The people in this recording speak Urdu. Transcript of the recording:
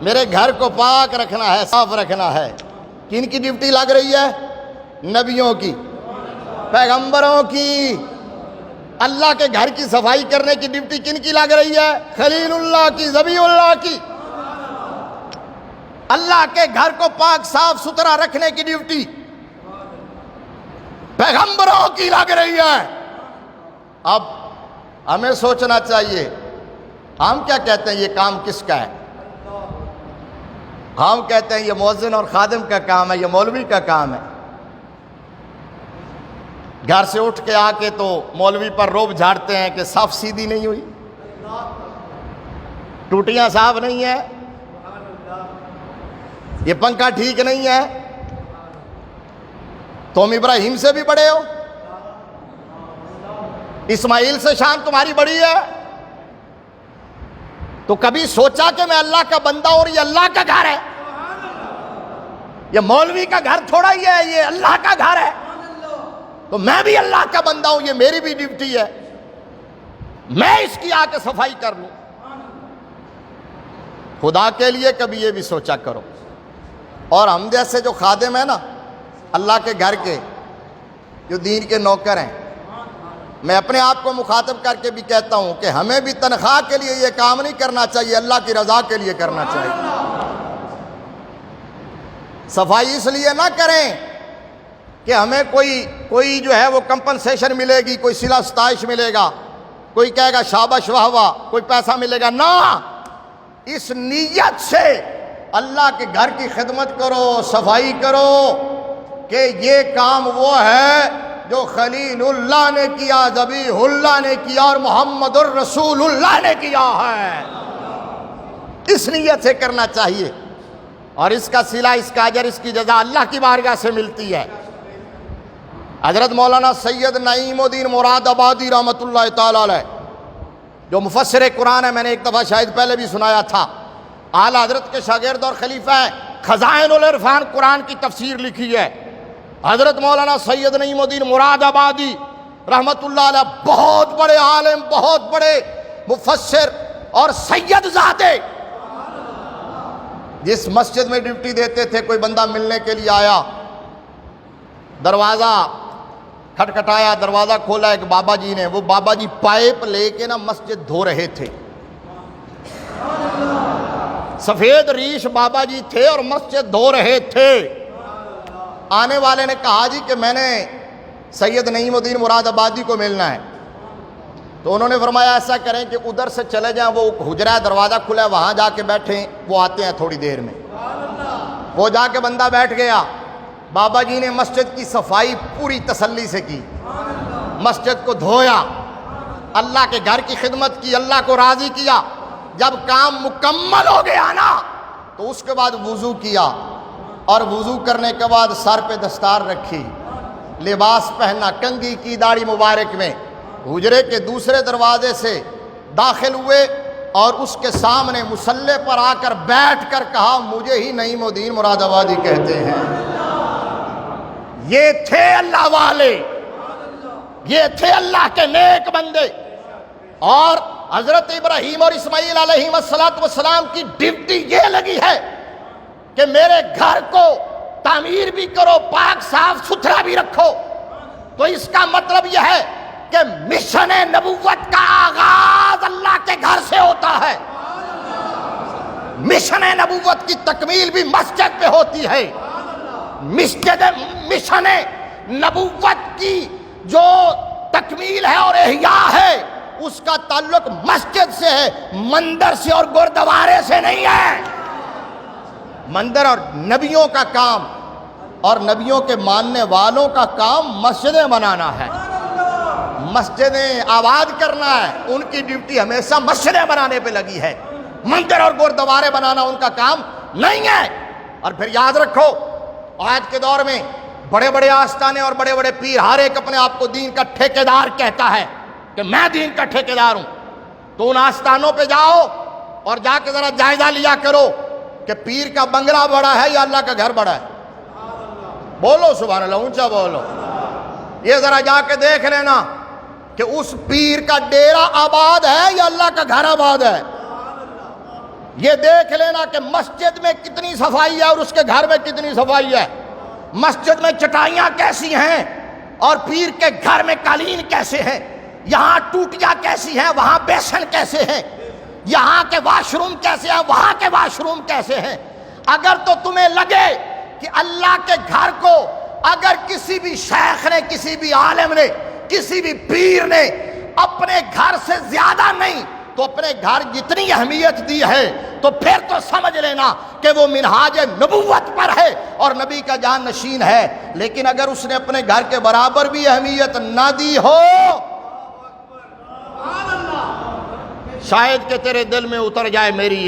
میرے گھر کو پاک رکھنا ہے، صاف رکھنا ہے۔ کن کی ڈیوٹی لگ رہی ہے؟ نبیوں کی، پیغمبروں کی۔ اللہ کے گھر کی صفائی کرنے کی ڈیوٹی کن کی لگ رہی ہے؟ خلیل اللہ کی، ذبی اللہ کی۔ اللہ کے گھر کو پاک صاف ستھرا رکھنے کی ڈیوٹی پیغمبروں کی لگ رہی ہے۔ اب ہمیں سوچنا چاہیے، ہم کیا کہتے ہیں یہ کام کس کا ہے؟ ہم کہتے ہیں یہ مؤذن اور خادم کا کام ہے، یہ مولوی کا کام ہے۔ گھر سے اٹھ کے آ کے تو مولوی پر روب جھاڑتے ہیں کہ صف سیدھی نہیں ہوئی، ٹوٹیاں صاف نہیں ہیں، یہ پنکھا ٹھیک نہیں ہے۔ تم ابراہیم سے بھی بڑے ہو، اسماعیل سے شان تمہاری بڑی ہے۔ تو کبھی سوچا کہ میں اللہ کا بندہ اور یہ اللہ کا گھر ہے؟ یہ مولوی کا گھر تھوڑا ہی ہے، یہ اللہ کا گھر ہے۔ تو میں بھی اللہ کا بندہ ہوں، یہ میری بھی ڈیوٹی ہے، میں اس کی آ کے صفائی کر لوں۔ خدا کے لیے کبھی یہ بھی سوچا کرو۔ اور ہم جیسے جو خادم ہیں نا اللہ کے گھر کے، جو دین کے نوکر ہیں، میں اپنے آپ کو مخاطب کر کے بھی کہتا ہوں کہ ہمیں بھی تنخواہ کے لیے یہ کام نہیں کرنا چاہیے، اللہ کی رضا کے لیے کرنا چاہیے۔ صفائی اس لیے نہ کریں کہ ہمیں کوئی جو ہے وہ کمپنسیشن ملے گی، کوئی صلہ ستائش ملے گا، کوئی کہے گا شاباش واہ واہ، کوئی پیسہ ملے گا۔ نہ، اس نیت سے اللہ کے گھر کی خدمت کرو، صفائی کرو کہ یہ کام وہ ہے جو خلیل اللہ نے کیا، ذبیح اللہ نے کیا اور محمد الرسول اللہ نے کیا ہے۔ اس نیت سے کرنا چاہیے، اور اس کا صلہ، اس کا اجر، اس کی جزا اللہ کی بارگاہ سے ملتی ہے۔ حضرت مولانا سید نعیم الدین مراد آبادی رحمۃ اللہ تعالی علیہ، جو مفسر قرآن ہے، میں نے ایک دفعہ شاید پہلے بھی سنایا تھا، اعلیٰ حضرت کے شاگرد اور خلیفہ ہیں، خزائن العرفان قرآن کی تفسیر لکھی ہے۔ حضرت مولانا سید نعیم الدین مراد آبادی رحمۃ اللہ علیہ بہت بڑے عالم، بہت بڑے مفسر اور سید زادے، جس مسجد میں ڈیوٹی دیتے تھے، کوئی بندہ ملنے کے لیے آیا، دروازہ کھٹکھٹایا، دروازہ کھولا ایک بابا جی نے۔ وہ بابا جی پائپ لے کے نا مسجد دھو رہے تھے، سفید ریش بابا جی تھے اور مسجد دھو رہے تھے۔ آنے والے نے کہا جی کہ میں نے سید نعیم الدین مراد آبادی کو ملنا ہے۔ تو انہوں نے فرمایا ایسا کریں کہ ادھر سے چلے جائیں، وہ حجرہ ہے، دروازہ کھلا ہے، وہاں جا کے بیٹھیں، وہ آتے ہیں تھوڑی دیر میں۔ وہ جا کے بندہ بیٹھ گیا۔ بابا جی نے مسجد کی صفائی پوری تسلی سے کی، مسجد کو دھویا، اللہ کے گھر کی خدمت کی، اللہ کو راضی کیا۔ جب کام مکمل ہو گیا نا تو اس کے بعد وضو کیا، اور وضو کرنے کے بعد سر پہ دستار رکھی، لباس پہنا، کنگھی کی داڑھی مبارک میں، حجرے کے دوسرے دروازے سے داخل ہوئے اور اس کے سامنے مصلی پر آ کر بیٹھ کر کہا مجھے ہی نعیم الدین مراد آبادی کہتے ہیں۔ یہ تھے اللہ والے، یہ تھے اللہ کے نیک بندے۔ اور حضرت ابراہیم اور اسماعیل علیہ السلام کی ڈیوٹی یہ لگی ہے کہ میرے گھر کو تعمیر بھی کرو، پاک صاف ستھرا بھی رکھو۔ تو اس کا مطلب یہ ہے کہ مشن نبوت کا آغاز اللہ کے گھر سے ہوتا ہے، مشن نبوت کی تکمیل بھی مسجد پہ ہوتی ہے۔ مشن نبوت کی جو تکمیل ہے اور احیاء ہے اس کا تعلق مسجد سے ہے، مندر سے اور گردوارے سے نہیں ہے۔ مندر اور نبیوں کا کام اور نبیوں کے ماننے والوں کا کام مسجدیں بنانا ہے، مسجدیں آباد کرنا ہے۔ ان کی ڈیوٹی ہمیشہ مسجدیں بنانے پہ لگی ہے، مندر اور گردوارے بنانا ان کا کام نہیں ہے۔ اور پھر یاد رکھو آج کے دور میں بڑے بڑے آستانے اور بڑے بڑے پیر ہر ایک اپنے آپ کو دین کا ٹھیکیدار کہتا ہے کہ میں دین کا ٹھیکیدار ہوں۔ تو ان آستانوں پہ جاؤ اور جا کے ذرا جائزہ لیا کرو کہ پیر کا بنگلہ بڑا ہے یا اللہ کا گھر بڑا ہے۔ بولو سبحان اللہ، اونچا بولو۔ یہ ذرا جا کے دیکھ لینا کہ اس پیر کا ڈیرا آباد ہے یا اللہ کا گھر آباد ہے۔ یہ دیکھ لینا کہ مسجد میں کتنی صفائی ہے اور اس کے گھر میں کتنی صفائی ہے، مسجد میں چٹائیاں کیسی ہیں اور پیر کے گھر میں قالین کیسے ہیں، یہاں ٹوٹیاں کیسی ہیں، وہاں بیسن کیسے ہیں، یہاں کے واش روم کیسے ہیں، وہاں کے واش روم کیسے ہیں۔ اگر تو تمہیں لگے کہ اللہ کے گھر کو اگر کسی بھی شیخ نے، کسی بھی عالم نے، کسی بھی پیر نے اپنے گھر سے زیادہ نہیں تو اپنے گھر جتنی اہمیت دی ہے تو پھر تو سمجھ لینا کہ وہ منہاج نبوت پر ہے اور نبی کا جان نشین ہے۔ لیکن اگر اس نے اپنے گھر کے برابر بھی اہمیت نہ دی ہو، شاید کہ تیرے دل میں اتر جائے میری یہ